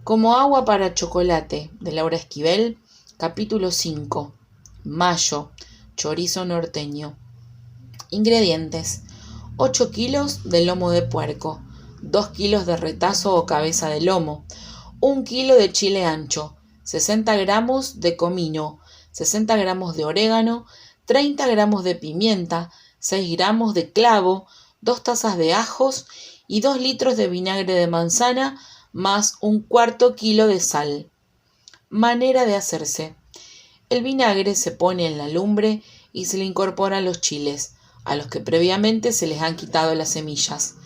Como agua para chocolate, de Laura Esquivel, capítulo 5. Mayo, chorizo norteño. Ingredientes: 8 kilos de lomo de puerco, 2 kilos de retazo o cabeza de lomo, 1 kilo de chile ancho, 60 gramos de comino, 60 gramos de orégano, 30 gramos de pimienta, 6 gramos de clavo, 2 tazas de ajos y 2 litros de vinagre de manzana, más 1/4 kilo de sal. Manera de hacerse: el vinagre se pone en la lumbre y se le incorporan los chiles, a los que previamente se les han quitado las semillas.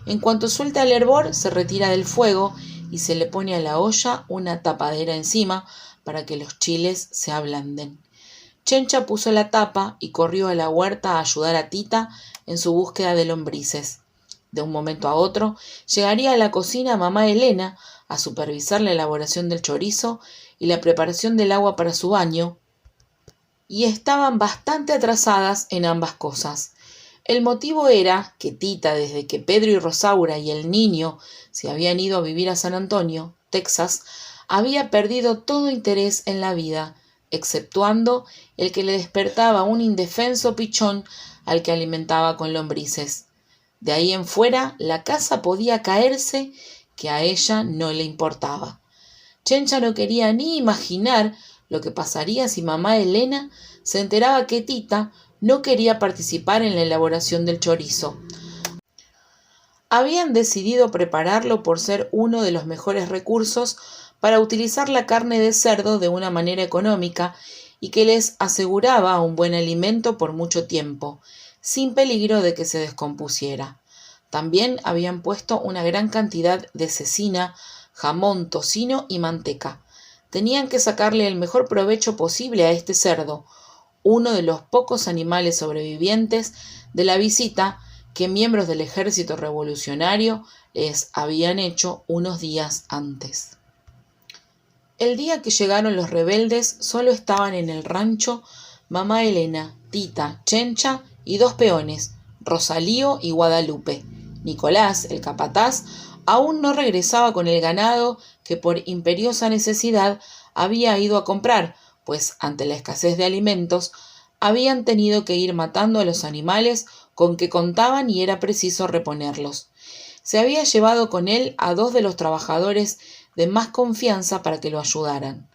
En cuanto suelta el hervor, se retira del fuego y se le pone a la olla una tapadera encima para que los chiles se ablanden. Chencha puso la tapa y corrió a la huerta a ayudar a Tita en su búsqueda de lombrices. De un momento a otro, llegaría a la cocina mamá Elena a supervisar la elaboración del chorizo y la preparación del agua para su baño, y estaban bastante atrasadas en ambas cosas. El motivo era que Tita, desde que Pedro y Rosaura y el niño se habían ido a vivir a San Antonio, Texas, había perdido todo interés en la vida, exceptuando el que le despertaba un indefenso pichón al que alimentaba con lombrices. De ahí en fuera, la casa podía caerse, que a ella no le importaba. Chencha no quería ni imaginar lo que pasaría si mamá Elena se enteraba que Tita no quería participar en la elaboración del chorizo. Habían decidido prepararlo por ser uno de los mejores recursos para utilizar la carne de cerdo de una manera económica y que les aseguraba un buen alimento por mucho tiempo, sin peligro de que se descompusiera. También habían puesto una gran cantidad de cecina, jamón, tocino y manteca. Tenían que sacarle el mejor provecho posible a este cerdo, uno de los pocos animales sobrevivientes de la visita que miembros del ejército revolucionario les habían hecho unos días antes. El día que llegaron los rebeldes, solo estaban en el rancho mamá Elena, Tita, Chencha y 2 peones, Rosalío y Guadalupe. Nicolás, el capataz, aún no regresaba con el ganado que por imperiosa necesidad había ido a comprar, pues ante la escasez de alimentos habían tenido que ir matando a los animales con que contaban y era preciso reponerlos. Se había llevado con él a 2 de los trabajadores de más confianza para que lo ayudaran.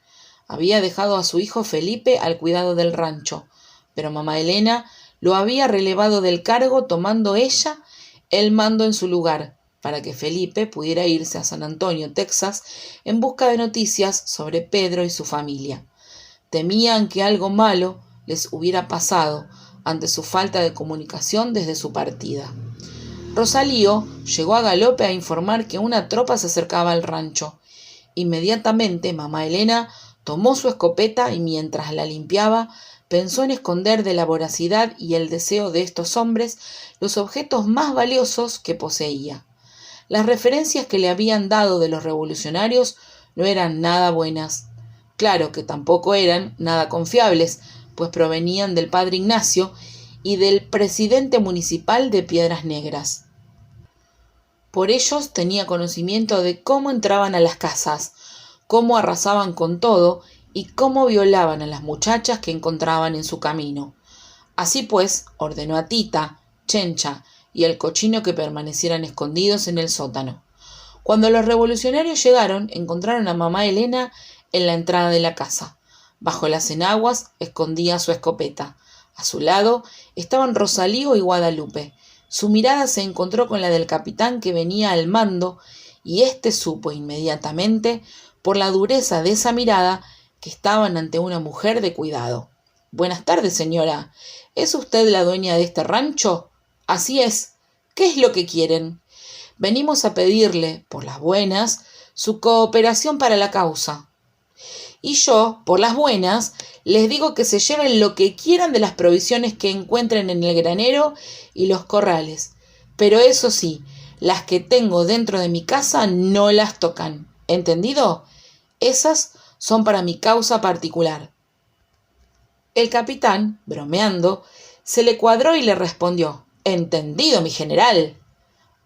Había dejado a su hijo Felipe al cuidado del rancho, pero mamá Elena lo había relevado del cargo tomando ella el mando en su lugar, para que Felipe pudiera irse a San Antonio, Texas, en busca de noticias sobre Pedro y su familia. Temían que algo malo les hubiera pasado ante su falta de comunicación desde su partida. Rosalío llegó a galope a informar que una tropa se acercaba al rancho. Inmediatamente mamá Elena tomó su escopeta y mientras la limpiaba pensó en esconder de la voracidad y el deseo de estos hombres los objetos más valiosos que poseía. Las referencias que le habían dado de los revolucionarios no eran nada buenas. Claro que tampoco eran nada confiables, pues provenían del padre Ignacio y del presidente municipal de Piedras Negras. Por ellos tenía conocimiento de cómo entraban a las casas, cómo arrasaban con todo y cómo violaban a las muchachas que encontraban en su camino. Así pues, ordenó a Tita, Chencha y el cochino que permanecieran escondidos en el sótano. Cuando los revolucionarios llegaron, encontraron a mamá Elena en la entrada de la casa. Bajo las enaguas escondía su escopeta. A su lado estaban Rosalío y Guadalupe. Su mirada se encontró con la del capitán que venía al mando, y éste supo inmediatamente, por la dureza de esa mirada, que estaban ante una mujer de cuidado. «Buenas tardes, señora. ¿Es usted la dueña de este rancho?» «Así es. ¿Qué es lo que quieren?» «Venimos a pedirle, por las buenas, su cooperación para la causa». «Y yo, por las buenas, les digo que se lleven lo que quieran de las provisiones que encuentren en el granero y los corrales. Pero eso sí, las que tengo dentro de mi casa no las tocan. ¿Entendido? Esas son para mi causa particular». El capitán, bromeando, se le cuadró y le respondió: «Entendido, mi general».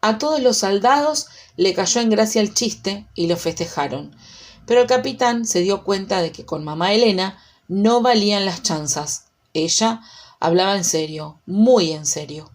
A todos los soldados le cayó en gracia el chiste y lo festejaron, pero el capitán se dio cuenta de que con mamá Elena no valían las chanzas. Ella hablaba en serio, muy en serio.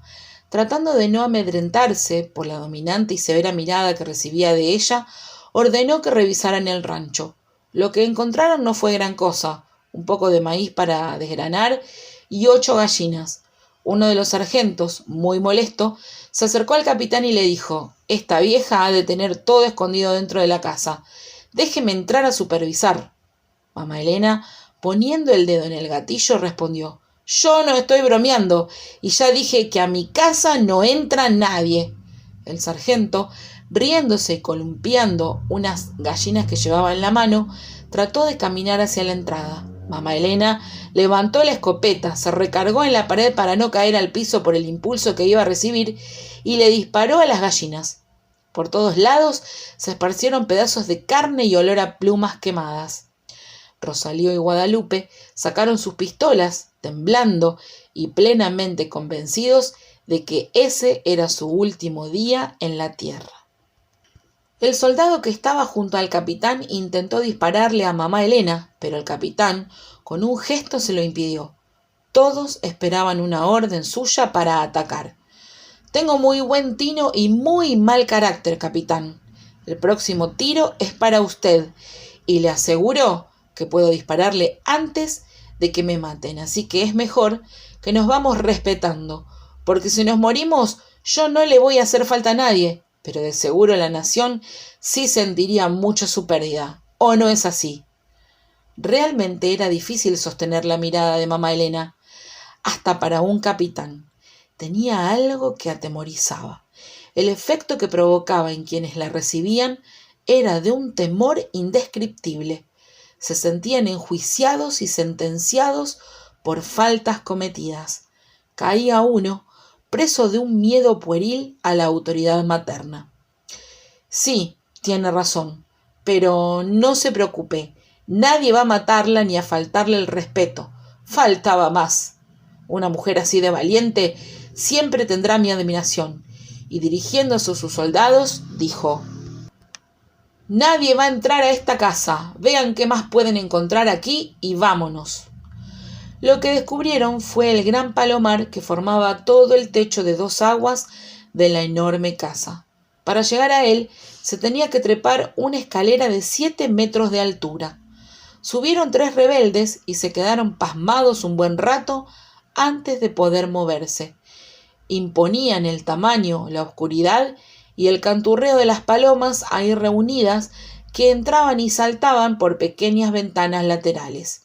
Tratando de no amedrentarse por la dominante y severa mirada que recibía de ella, ordenó que revisaran el rancho. Lo que encontraron no fue gran cosa: un poco de maíz para desgranar y 8 gallinas. Uno de los sargentos, muy molesto, se acercó al capitán y le dijo: «Esta vieja ha de tener todo escondido dentro de la casa. Déjeme entrar a supervisar». Mamá Elena, poniendo el dedo en el gatillo, respondió: «Yo no estoy bromeando, y ya dije que a mi casa no entra nadie». El sargento, riéndose y columpiando unas gallinas que llevaba en la mano, trató de caminar hacia la entrada. Mamá Elena levantó la escopeta, se recargó en la pared para no caer al piso por el impulso que iba a recibir y le disparó a las gallinas. Por todos lados se esparcieron pedazos de carne y olor a plumas quemadas. Rosalío y Guadalupe sacaron sus pistolas, temblando y plenamente convencidos de que ese era su último día en la tierra. El soldado que estaba junto al capitán intentó dispararle a mamá Elena, pero el capitán, con un gesto, se lo impidió. Todos esperaban una orden suya para atacar. «Tengo muy buen tino y muy mal carácter, capitán. El próximo tiro es para usted, y le aseguro que puedo dispararle antes de que me maten, así que es mejor que nos vamos respetando, porque si nos morimos yo no le voy a hacer falta a nadie, pero de seguro la nación sí sentiría mucho su pérdida. ¿O no es así?». Realmente era difícil sostener la mirada de mamá Elena, hasta para un capitán. Tenía algo que atemorizaba. El efecto que provocaba en quienes la recibían era de un temor indescriptible. Se sentían enjuiciados y sentenciados por faltas cometidas. Caía uno preso de un miedo pueril a la autoridad materna. «Sí, tiene razón, pero no se preocupe, nadie va a matarla ni a faltarle el respeto. Faltaba más. Una mujer así de valiente siempre tendrá mi admiración». Y dirigiéndose a sus soldados, dijo: «Nadie va a entrar a esta casa. Vean qué más pueden encontrar aquí y vámonos». Lo que descubrieron fue el gran palomar que formaba todo el techo de 2 aguas de la enorme casa. Para llegar a él se tenía que trepar una escalera de 7 metros de altura. Subieron 3 rebeldes y se quedaron pasmados un buen rato antes de poder moverse. Imponían el tamaño, la oscuridad y el canturreo de las palomas ahí reunidas, que entraban y saltaban por pequeñas ventanas laterales.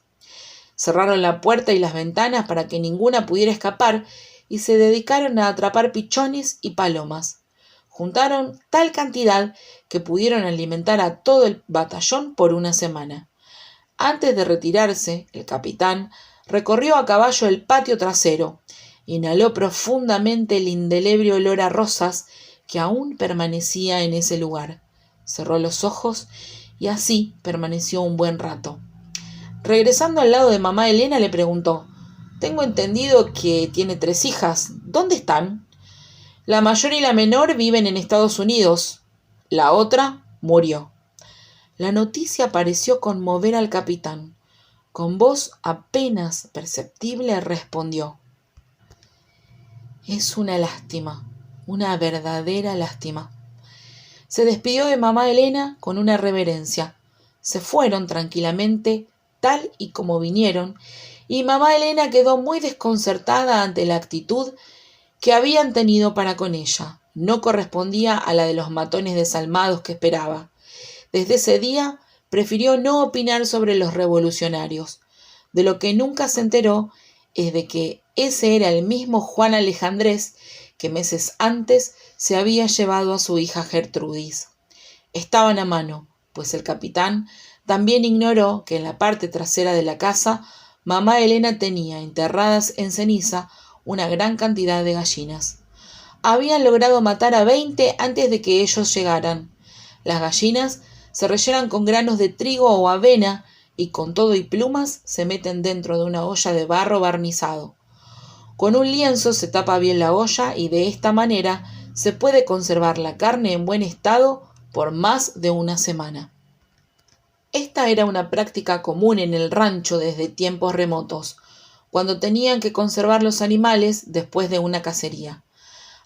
Cerraron la puerta y las ventanas para que ninguna pudiera escapar y se dedicaron a atrapar pichones y palomas. Juntaron tal cantidad que pudieron alimentar a todo el batallón por una semana. Antes de retirarse, el capitán recorrió a caballo el patio trasero, inhaló profundamente el indeleble olor a rosas que aún permanecía en ese lugar. Cerró los ojos y así permaneció un buen rato. Regresando al lado de mamá Elena, le preguntó: «Tengo entendido que tiene 3 hijas. ¿Dónde están?». «La mayor y la menor viven en Estados Unidos. La otra murió». La noticia pareció conmover al capitán. Con voz apenas perceptible respondió: «Es una lástima, una verdadera lástima». Se despidió de mamá Elena con una reverencia. Se fueron tranquilamente, tal y como vinieron, y mamá Elena quedó muy desconcertada ante la actitud que habían tenido para con ella. No correspondía a la de los matones desalmados que esperaba. Desde ese día prefirió no opinar sobre los revolucionarios. De lo que nunca se enteró es de que ese era el mismo Juan Alejandrés que meses antes se había llevado a su hija Gertrudis. Estaban a mano, pues el capitán también ignoró que en la parte trasera de la casa mamá Elena tenía enterradas en ceniza una gran cantidad de gallinas. Habían logrado matar a 20 antes de que ellos llegaran. Las gallinas se rellenan con granos de trigo o avena y con todo y plumas se meten dentro de una olla de barro barnizado. Con un lienzo se tapa bien la olla y de esta manera se puede conservar la carne en buen estado por más de una semana. Esta era una práctica común en el rancho desde tiempos remotos, cuando tenían que conservar los animales después de una cacería.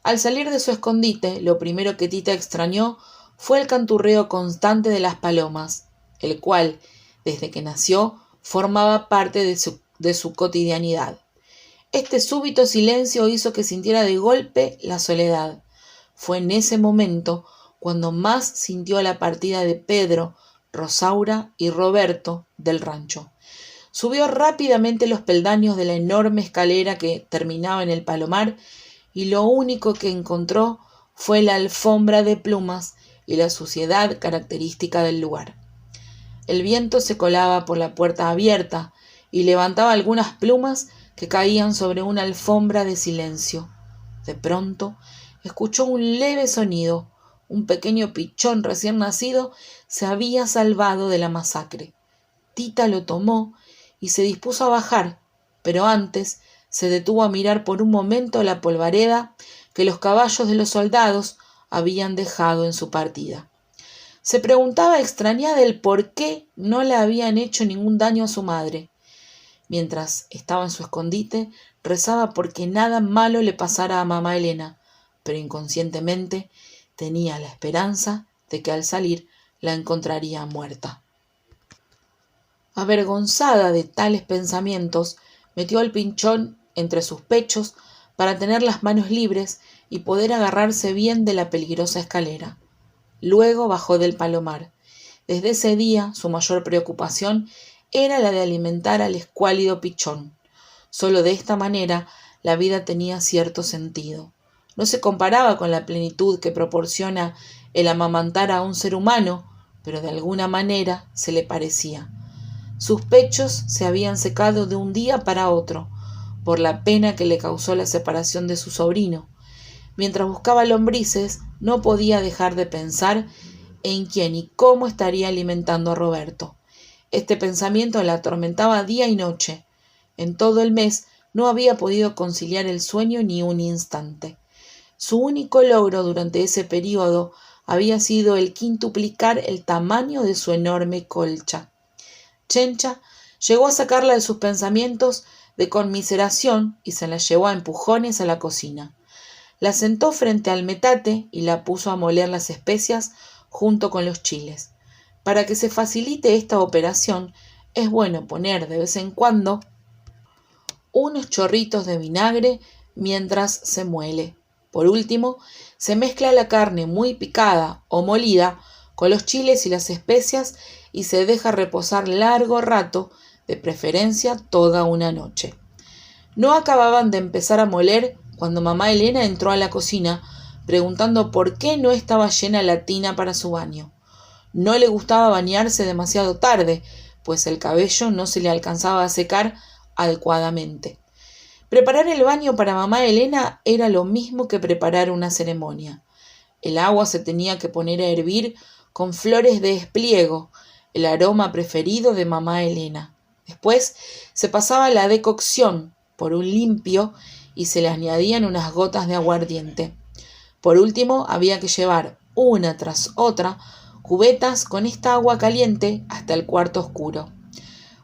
Al salir de su escondite, lo primero que Tita extrañó fue el canturreo constante de las palomas, el cual, desde que nació, formaba parte de su cotidianidad. Este súbito silencio hizo que sintiera de golpe la soledad. Fue en ese momento cuando más sintió la partida de Pedro, Rosaura y Roberto del rancho. Subió rápidamente los peldaños de la enorme escalera que terminaba en el palomar y lo único que encontró fue la alfombra de plumas y la suciedad característica del lugar. El viento se colaba por la puerta abierta y levantaba algunas plumas que caían sobre una alfombra de silencio. De pronto escuchó un leve sonido. Un pequeño pichón recién nacido se había salvado de la masacre. Tita lo tomó y se dispuso a bajar, pero antes se detuvo a mirar por un momento la polvareda que los caballos de los soldados habían dejado en su partida. Se preguntaba extrañada el por qué no le habían hecho ningún daño a su madre. Mientras estaba en su escondite, rezaba porque nada malo le pasara a mamá Elena, pero inconscientemente tenía la esperanza de que al salir la encontraría muerta. Avergonzada de tales pensamientos, metió el pinchón entre sus pechos para tener las manos libres y poder agarrarse bien de la peligrosa escalera. Luego bajó del palomar. Desde ese día su mayor preocupación era la de alimentar al escuálido pichón. Solo de esta manera la vida tenía cierto sentido. No se comparaba con la plenitud que proporciona el amamantar a un ser humano, pero de alguna manera se le parecía. Sus pechos se habían secado de un día para otro, por la pena que le causó la separación de su sobrino. Mientras buscaba lombrices, no podía dejar de pensar en quién y cómo estaría alimentando a Roberto. Este pensamiento la atormentaba día y noche. En todo el mes no había podido conciliar el sueño ni un instante. Su único logro durante ese período había sido el quintuplicar el tamaño de su enorme colcha. Chencha llegó a sacarla de sus pensamientos de conmiseración y se la llevó a empujones a la cocina. La sentó frente al metate y la puso a moler las especias junto con los chiles. Para que se facilite esta operación, es bueno poner de vez en cuando unos chorritos de vinagre mientras se muele. Por último, se mezcla la carne muy picada o molida con los chiles y las especias y se deja reposar largo rato, de preferencia toda una noche. No acababan de empezar a moler cuando mamá Elena entró a la cocina preguntando por qué no estaba llena la tina para su baño. No le gustaba bañarse demasiado tarde, pues el cabello no se le alcanzaba a secar adecuadamente. Preparar el baño para mamá Elena era lo mismo que preparar una ceremonia. El agua se tenía que poner a hervir con flores de espliego, el aroma preferido de mamá Elena. Después se pasaba la decocción por un limpio y se le añadían unas gotas de aguardiente. Por último, había que llevar una tras otra cubetas con esta agua caliente hasta el cuarto oscuro.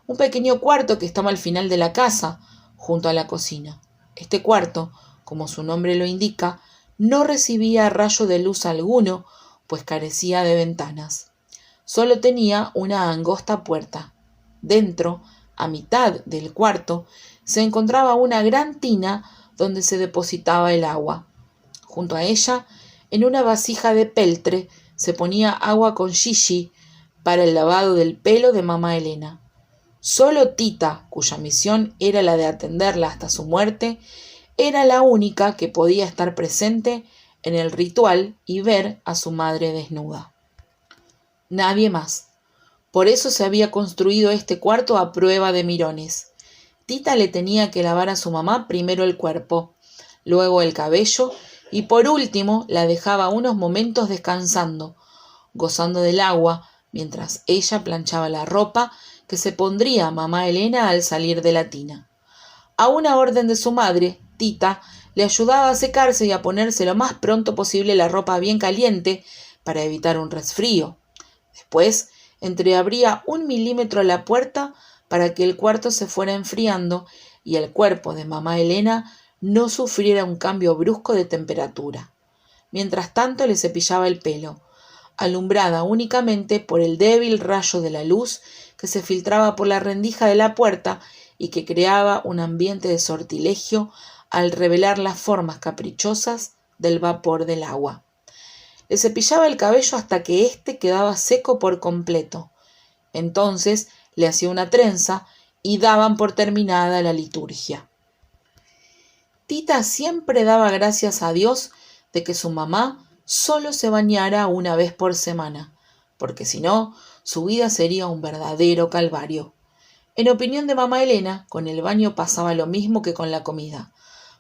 Un pequeño cuarto que estaba al final de la casa, junto a la cocina. Este cuarto, como su nombre lo indica, no recibía rayo de luz alguno, pues carecía de ventanas. Solo tenía una angosta puerta. Dentro, a mitad del cuarto, se encontraba una gran tina donde se depositaba el agua. Junto a ella, en una vasija de peltre, se ponía agua con yiyi para el lavado del pelo de mamá Elena. Solo Tita, cuya misión era la de atenderla hasta su muerte, era la única que podía estar presente en el ritual y ver a su madre desnuda. Nadie más. Por eso se había construido este cuarto a prueba de mirones. Tita le tenía que lavar a su mamá primero el cuerpo, luego el cabello y por último la dejaba unos momentos descansando, gozando del agua, mientras ella planchaba la ropa que se pondría mamá Elena al salir de la tina. A una orden de su madre, Tita Le ayudaba a secarse y a ponerse lo más pronto posible la ropa bien caliente para evitar un resfrío. Después, entreabría 1 milímetro la puerta para que el cuarto se fuera enfriando y el cuerpo de mamá Elena no sufriera un cambio brusco de temperatura. Mientras tanto le cepillaba el pelo, alumbrada únicamente por el débil rayo de la luz que se filtraba por la rendija de la puerta y que creaba un ambiente de sortilegio al revelar las formas caprichosas del vapor del agua. Le cepillaba el cabello hasta que éste quedaba seco por completo. Entonces le hacía una trenza y daban por terminada la liturgia. Tita siempre daba gracias a Dios de que su mamá solo se bañara una vez por semana, porque si no, su vida sería un verdadero calvario. En opinión de mamá Elena, con el baño pasaba lo mismo que con la comida.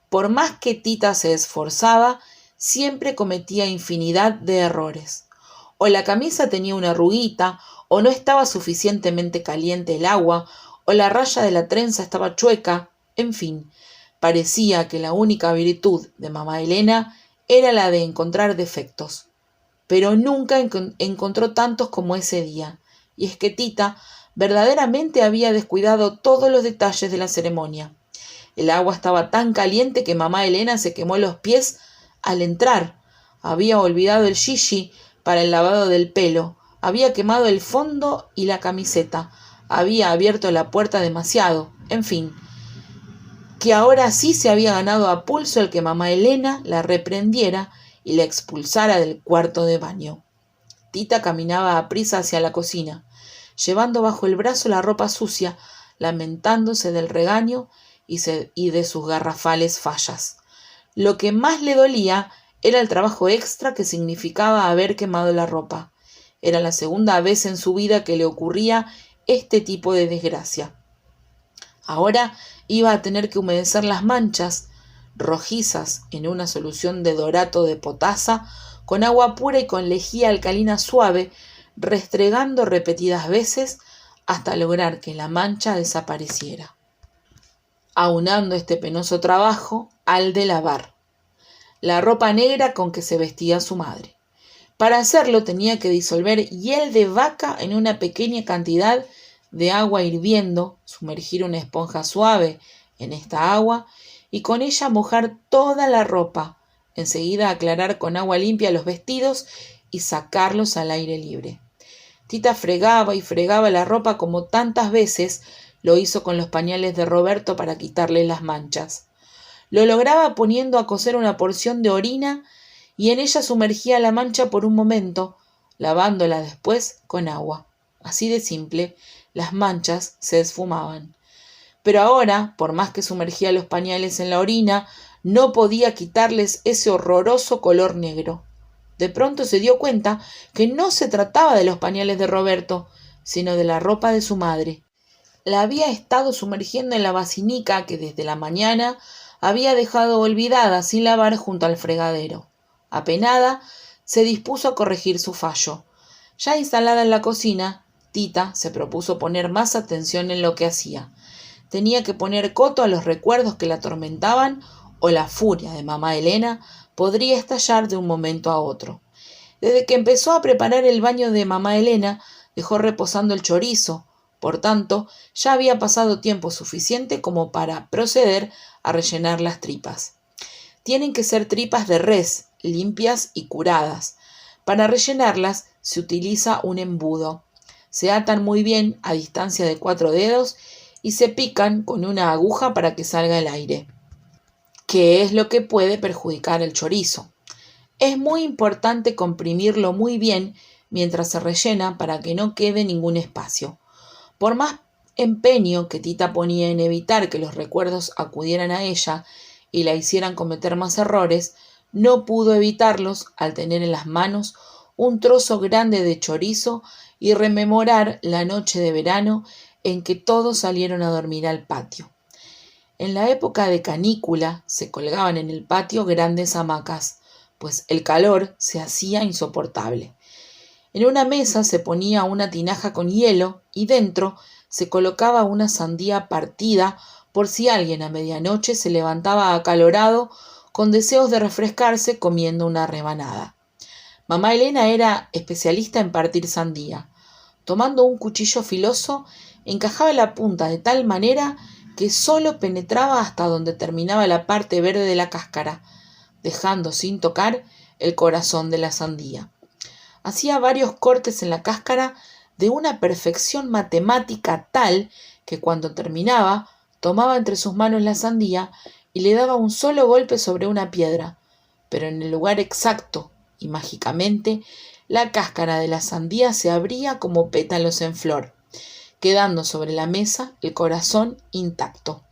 Por más que Tita se esforzaba, siempre cometía infinidad de errores. O la camisa tenía una arruguita, o no estaba suficientemente caliente el agua, o la raya de la trenza estaba chueca, en fin, parecía que la única virtud de mamá Elena era la de encontrar defectos. Pero nunca encontró tantos como ese día, y es que Tita verdaderamente había descuidado todos los detalles de la ceremonia. El agua estaba tan caliente que mamá Elena se quemó los pies al entrar. Había olvidado el shishi para el lavado del pelo. Había quemado el fondo y la camiseta. Había abierto la puerta demasiado. En fin, que ahora sí se había ganado a pulso el que mamá Elena la reprendiera y la expulsara del cuarto de baño. Tita caminaba aprisa hacia la cocina, llevando bajo el brazo la ropa sucia, lamentándose del regaño y de sus garrafales fallas. Lo que más le dolía era el trabajo extra que significaba haber quemado la ropa. Era la segunda vez en su vida que le ocurría este tipo de desgracia. Ahora iba a tener que humedecer las manchas rojizas en una solución de dorato de potasa con agua pura y con lejía alcalina suave, restregando repetidas veces hasta lograr que la mancha desapareciera, aunando este penoso trabajo al de lavar la ropa negra con que se vestía su madre. Para hacerlo tenía que disolver hiel de vaca en una pequeña cantidad de agua hirviendo, sumergir una esponja suave en esta agua y con ella mojar toda la ropa, enseguida aclarar con agua limpia los vestidos y sacarlos al aire libre. Tita fregaba y fregaba la ropa como tantas veces lo hizo con los pañales de Roberto para quitarle las manchas. Lo lograba poniendo a cocer una porción de orina y en ella sumergía la mancha por un momento, lavándola después con agua. Así de simple, las manchas se esfumaban. Pero ahora, por más que sumergía los pañales en la orina, no podía quitarles ese horroroso color negro. De pronto se dio cuenta que no se trataba de los pañales de Roberto, sino de la ropa de su madre. La había estado sumergiendo en la basinica que desde la mañana había dejado olvidada sin lavar junto al fregadero. Apenada, se dispuso a corregir su fallo. Ya instalada en la cocina, Tita se propuso poner más atención en lo que hacía. Tenía que poner coto a los recuerdos que la atormentaban o la furia de mamá Elena podría estallar de un momento a otro. Desde que empezó a preparar el baño de mamá Elena, dejó reposando el chorizo. Por tanto, ya había pasado tiempo suficiente como para proceder a rellenar las tripas. Tienen que ser tripas de res, limpias y curadas. Para rellenarlas se utiliza un embudo. Se atan muy bien a distancia de 4 dedos y se pican con una aguja para que salga el aire, que es lo que puede perjudicar el chorizo. Es muy importante comprimirlo muy bien mientras se rellena para que no quede ningún espacio. Por más empeño que Tita ponía en evitar que los recuerdos acudieran a ella y la hicieran cometer más errores, no pudo evitarlos al tener en las manos un trozo grande de chorizo y rememorar la noche de verano en que todos salieron a dormir al patio. En la época de canícula se colgaban en el patio grandes hamacas, pues el calor se hacía insoportable. En una mesa se ponía una tinaja con hielo y dentro se colocaba una sandía partida por si alguien a medianoche se levantaba acalorado con deseos de refrescarse comiendo una rebanada. Mamá Elena era especialista en partir sandía. Tomando un cuchillo filoso, encajaba la punta de tal manera que sólo penetraba hasta donde terminaba la parte verde de la cáscara, dejando sin tocar el corazón de la sandía. Hacía varios cortes en la cáscara de una perfección matemática tal que cuando terminaba, tomaba entre sus manos la sandía y le daba un solo golpe sobre una piedra, pero en el lugar exacto, y mágicamente, la cáscara de la sandía se abría como pétalos en flor, quedando sobre la mesa el corazón intacto.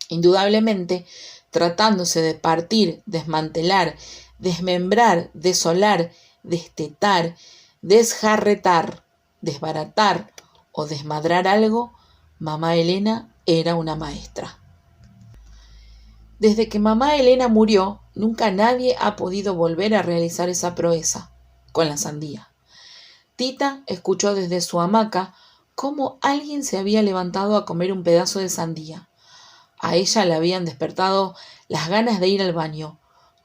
Indudablemente, tratándose de partir, desmantelar, desmembrar, desolar, destetar, desjarretar, desbaratar o desmadrar algo, mamá Elena era una maestra. Desde que mamá Elena murió, nunca nadie ha podido volver a realizar esa proeza con la sandía. Tita escuchó desde su hamaca cómo alguien se había levantado a comer un pedazo de sandía. A ella le habían despertado las ganas de ir al baño.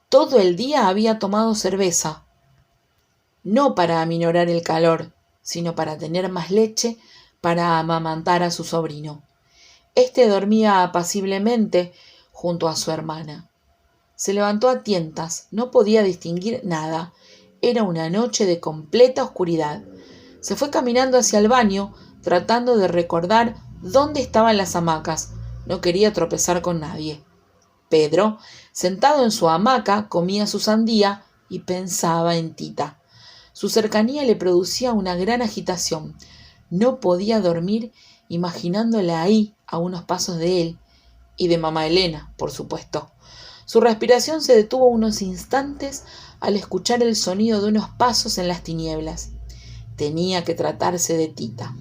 Todo el día había tomado cerveza, no para aminorar el calor, sino para tener más leche para amamantar a su sobrino. Este dormía apaciblemente junto a su hermana. Se levantó a tientas, no podía distinguir nada. Era una noche de completa oscuridad. Se fue caminando hacia el baño, tratando de recordar dónde estaban las hamacas. No quería tropezar con nadie. Pedro, sentado en su hamaca, comía su sandía y pensaba en Tita. Su cercanía le producía una gran agitación. No podía dormir imaginándola ahí, a unos pasos de él, y de mamá Elena, por supuesto. Su respiración se detuvo unos instantes al escuchar el sonido de unos pasos en las tinieblas. Tenía que tratarse de Tita.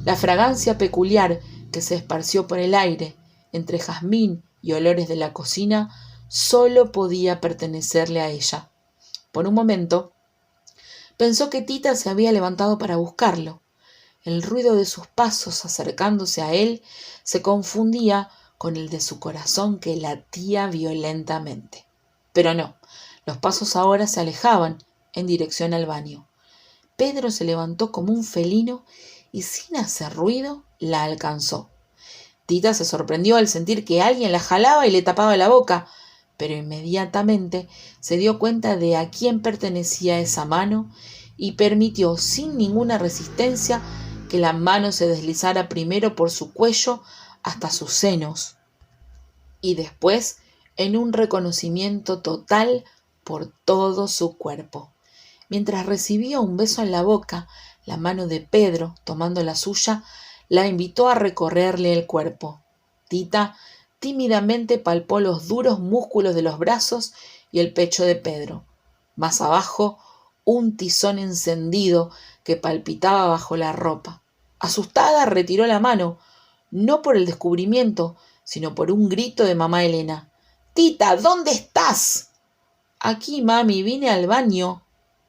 La fragancia peculiar que se esparció por el aire, entre jazmín y olores de la cocina, solo podía pertenecerle a ella. Por un momento, pensó que Tita se había levantado para buscarlo. El ruido de sus pasos acercándose a él se confundía con el de su corazón que latía violentamente. Pero no, los pasos ahora se alejaban en dirección al baño. Pedro se levantó como un felino y sin hacer ruido la alcanzó. Tita se sorprendió al sentir que alguien la jalaba y le tapaba la boca, pero inmediatamente se dio cuenta de a quién pertenecía esa mano y permitió sin ninguna resistencia que la mano se deslizara primero por su cuello hasta sus senos y después en un reconocimiento total por todo su cuerpo. Mientras recibía un beso en la boca, la mano de Pedro, tomando la suya, la invitó a recorrerle el cuerpo. Tita tímidamente palpó los duros músculos de los brazos y el pecho de Pedro. Más abajo, un tizón encendido que palpitaba bajo la ropa. Asustada, retiró la mano, no por el descubrimiento, sino por un grito de mamá Elena. «¡Tita, ¿dónde estás?» «Aquí, mami, vine al baño».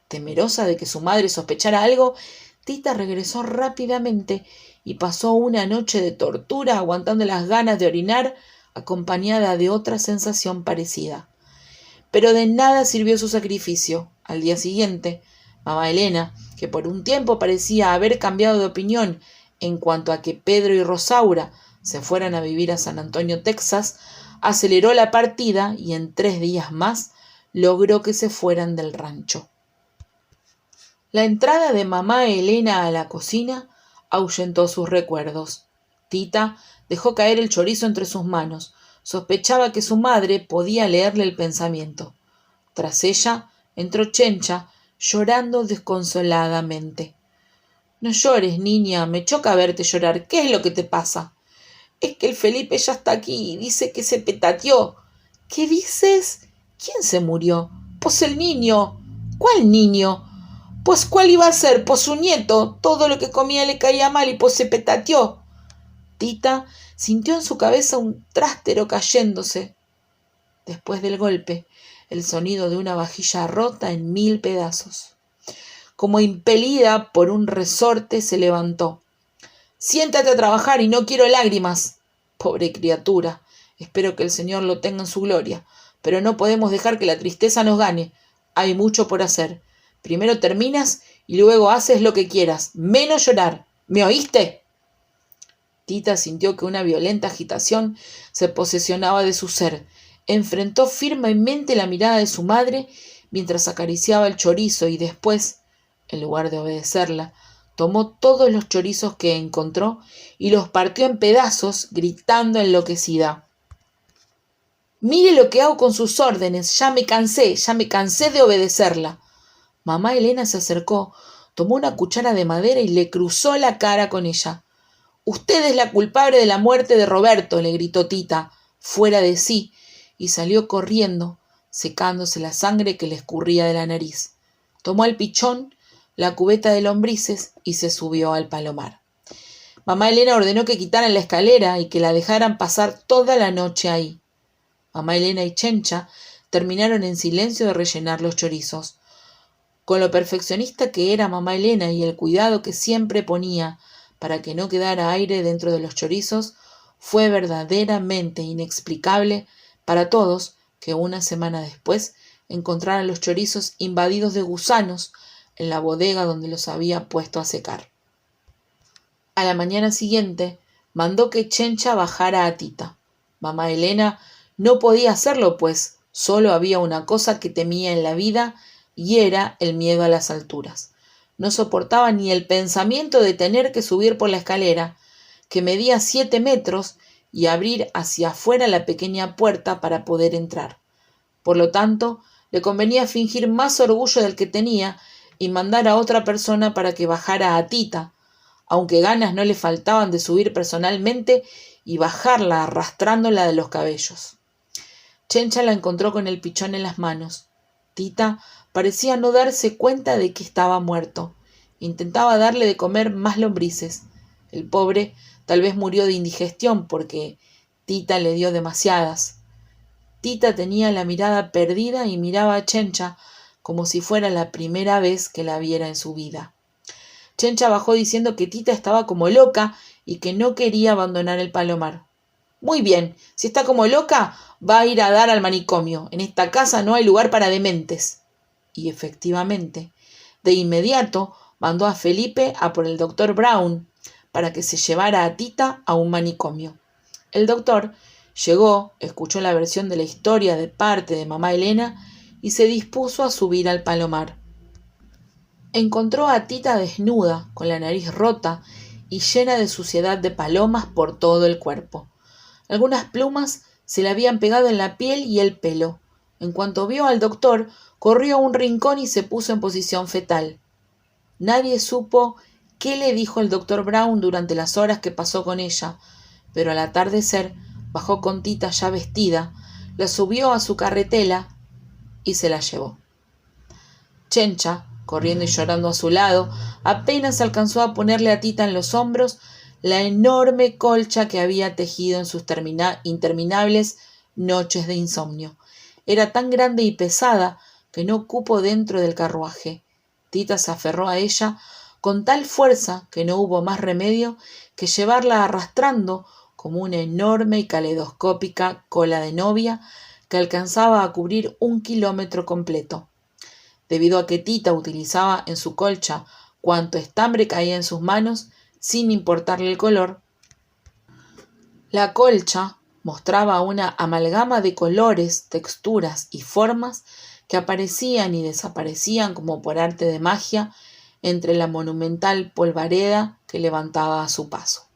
Temerosa de que su madre sospechara algo, Tita regresó rápidamente y pasó una noche de tortura aguantando las ganas de orinar, acompañada de otra sensación parecida. Pero de nada sirvió su sacrificio. Al día siguiente, mamá Elena, que por un tiempo parecía haber cambiado de opinión en cuanto a que Pedro y Rosaura se fueran a vivir a San Antonio, Texas, aceleró la partida y en 3 días más logró que se fueran del rancho. La entrada de mamá Elena a la cocina ahuyentó sus recuerdos. Tita dejó caer el chorizo entre sus manos. Sospechaba que su madre podía leerle el pensamiento. Tras ella entró Chencha, llorando desconsoladamente. «No llores, niña, me choca verte llorar. ¿Qué es lo que te pasa?» «Es que el Felipe ya está aquí y dice que se petateó». «¿Qué dices? ¿Quién se murió?» «Pues el niño». «¿Cuál niño?» «Pues cuál iba a ser, pues su nieto. Todo lo que comía le caía mal y pues se petateó». Tita sintió en su cabeza un trástero cayéndose. Después del golpe, el sonido de una vajilla rota en 1000 pedazos. Como impelida por un resorte, se levantó. «Siéntate a trabajar y no quiero lágrimas». «Pobre criatura, espero que el Señor lo tenga en su gloria. pero no podemos dejar que la tristeza nos gane. Hay mucho por hacer. Primero terminas y luego haces lo que quieras, menos llorar. ¿Me oíste? Tita sintió que una violenta agitación se posesionaba de su ser. Enfrentó firmemente la mirada de su madre mientras acariciaba el chorizo y después, en lugar de obedecerla, tomó todos los chorizos que encontró y los partió en pedazos, gritando enloquecida. «Mire lo que hago con sus órdenes. Ya me cansé de obedecerla». Mamá Elena se acercó, tomó una cuchara de madera y le cruzó la cara con ella. «Usted es la culpable de la muerte de Roberto», le gritó Tita, fuera de sí, y salió corriendo, secándose la sangre que le escurría de la nariz. Tomó al pichón, la cubeta de lombrices y se subió al palomar. Mamá Elena ordenó que quitaran la escalera y que la dejaran pasar toda la noche ahí. Mamá Elena y Chencha terminaron en silencio de rellenar los chorizos. Con lo perfeccionista que era mamá Elena y el cuidado que siempre ponía para que no quedara aire dentro de los chorizos, fue verdaderamente inexplicable para todos que una semana después encontraran los chorizos invadidos de gusanos en la bodega donde los había puesto a secar. A la mañana siguiente mandó que Chencha bajara a Tita. Mamá Elena no podía hacerlo, pues solo había una cosa que temía en la vida y era el miedo a las alturas. No soportaba ni el pensamiento de tener que subir por la escalera, que medía 7 metros, y abrir hacia afuera la pequeña puerta para poder entrar. Por lo tanto, le convenía fingir más orgullo del que tenía y mandar a otra persona para que bajara a Tita, aunque ganas no le faltaban de subir personalmente y bajarla arrastrándola de los cabellos. Chencha la encontró con el pichón en las manos. Tita parecía no darse cuenta de que estaba muerto. Intentaba darle de comer más lombrices. El pobre tal vez murió de indigestión porque Tita le dio demasiadas. Tita tenía la mirada perdida y miraba a Chencha como si fuera la primera vez que la viera en su vida. Chencha bajó diciendo que Tita estaba como loca y que no quería abandonar el palomar. «Muy bien, si está como loca, va a ir a dar al manicomio. En esta casa no hay lugar para dementes». Y efectivamente, de inmediato mandó a Felipe a por el doctor Brown para que se llevara a Tita a un manicomio. El doctor llegó, escuchó la versión de la historia de parte de mamá Elena y se dispuso a subir al palomar. Encontró a Tita desnuda, con la nariz rota y llena de suciedad de palomas por todo el cuerpo. Algunas plumas se le habían pegado en la piel y el pelo. En cuanto vio al doctor, corrió a un rincón y se puso en posición fetal. Nadie supo qué le dijo el doctor Brown durante las horas que pasó con ella, pero al atardecer bajó con Tita ya vestida, la subió a su carretela y se la llevó. Chencha, corriendo y llorando a su lado, apenas alcanzó a ponerle a Tita en los hombros la enorme colcha que había tejido en sus interminables noches de insomnio. Era tan grande y pesada que no cupo dentro del carruaje. Tita se aferró a ella con tal fuerza que no hubo más remedio que llevarla arrastrando como una enorme y caleidoscópica cola de novia que alcanzaba a cubrir 1 kilómetro completo. Debido a que Tita utilizaba en su colcha cuanto estambre caía en sus manos, sin importarle el color, la colcha mostraba una amalgama de colores, texturas y formas que aparecían y desaparecían como por arte de magia entre la monumental polvareda que levantaba a su paso.